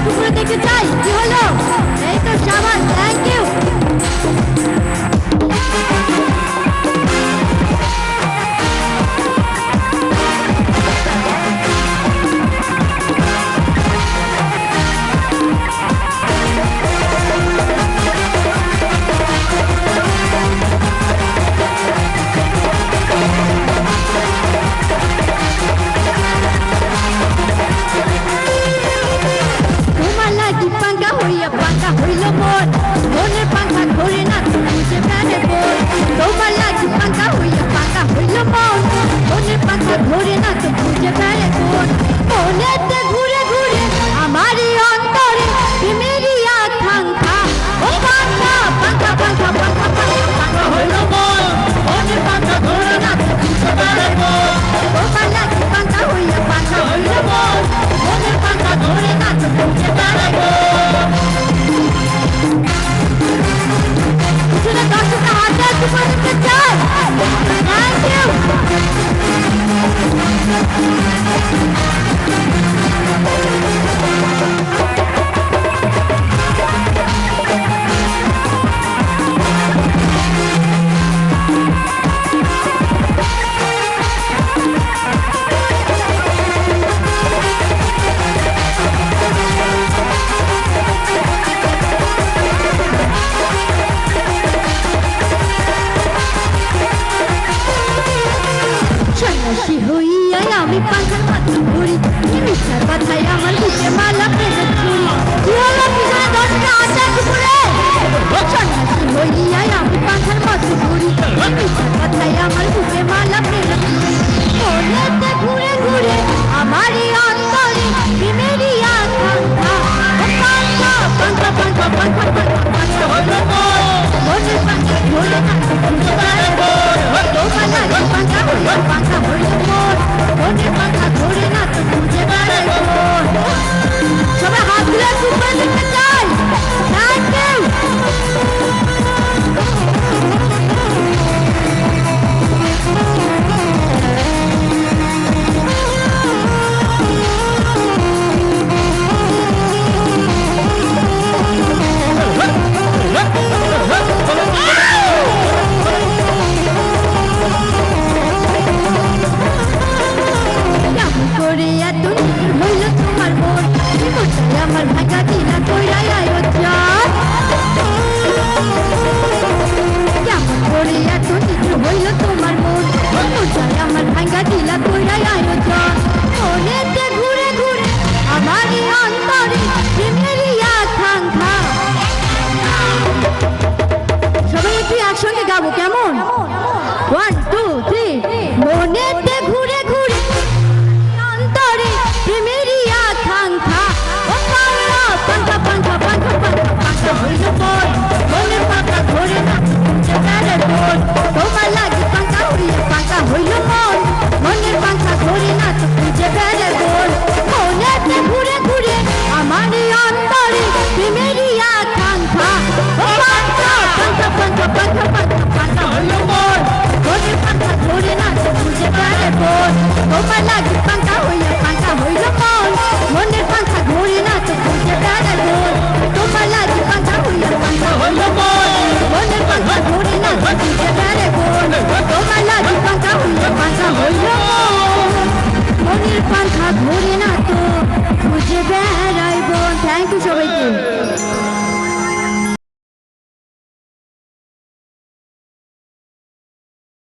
টুকরো দেখতে চাই, কি হলো? এই তো সাবান, থ্যাংক ইউ। পাঙ্খা হইল মোর, মনের পাঙ্খা ঘুরে না তো বুঝে বেড়ে বোর। তোমার লাগি পাঙ্খা হইল মোর, মনের পাঙ্খা ঘুরে না তো বুঝে বেড়ে বোর। মনেতে ঘুরে ঘুরে আমারই অন্তরে প্রেমেরই আকাঙ্ক্ষা। ও পাঙ্খা পাঙ্খা পাঙ্খা পাঙ্খা পাঙ্খা হইল মোর, মনের পাঙ্খা ঘুরে না তো বুঝে বেড়ে বোর। তোমার লাগি পাঙ্খা হইল মোর, মনের পাঙ্খা ঘুরে না তো বুঝে বেড়ে বোর। দর্শকরা হাতে টুকরো দেখতে চাই, থ্যাংক ইউ। সন্ন্যাসী হইয়া আমি পাঙ্খার মাথা ঘুরি, মিথ্যার কথায় আমার বুকে মালা প্রেমের ছুরি। কি হলো পিছনে দশটা আছে দুপুরে? সন্ন্যাসী হইয়া আমি পাঙ্খার মাথা ঘুরি, মিথ্যার কথায় আমার বুকে মালা প্রেমের ছুরি। মনেতে ঘুরে ঘুরে আমারই অন্তরে প্রেমেরই আকাঙ্ক্ষা। পাঙ্খা পাঙ্খা পাঙ্খা পাঙ্খা পাঙ্খা হইল মোর, মনের পাঙ্খা ঘুরে না বুঝে বেড়ে বোর। তোমার লাগি পাঙ্খা হইল মোর, মনের পাঙ্খা ঘুরে না তো বুঝে বেড়ে বোর। সবাই হাত তুলে টুকরো দেখতে চাই, থ্যাংক ইউ। আমার ভাঙা দিলা কইরা আয়োজন, কেমন করে এত নিচু হইল তোমার মন? আমার ভাঙা দিলা কইরা আয়োজন। মনেতে ঘুরে ঘুরে আমারই অন্তরে প্রেমেরই আকাঙ্ক্ষা। সবাই একটু একসঙ্গে গাবো, কেমন? 1 2 3। মনেতে ঘুরে ঘুরে অন্তরে প্রেমেরই আকাঙ্ক্ষা। পাঙ্খা পাঙ্খা পাঙ্খা পাঙ্খা পাঙ্খা হইল মোর, মনের পাঙ্খা ঘুরে না বুঝে বেড়ে বোর। তোমার লাগি পাঙ্খা হইল মোর, মনের পাঙ্খা ঘুরে না তো বুঝে বেড়ে বোর। মনেতে ঘুরে ঘুরে আমারই অন্তরে প্রেমেরই আকাঙ্ক্ষা। পাঙ্খা পাঙ্খা পাঙ্খা পাঙ্খা পাঙ্খা পাঙ্খা হইল মোর, মনের পাঙ্খা ঘুরে না তো বুঝে বেড়ে বোর। তোমার লাগি পাঙ্খা হইল মোর, মনের পাঙ্খা ঘুরে না তো বুঝে বেড়ে বোর। তোমার লাগি পাঙ্খা হইল মোর, মনের পাঙ্খা ঘুরে না তো বুঝে বেড়ে বোর। তোমার লাগি পাঙ্খা হইল মোর, মনের পাঙ্খা ঘুরে না তো বুঝে বেড়াই বোন। থ্যাংক ইউ সবাইকে।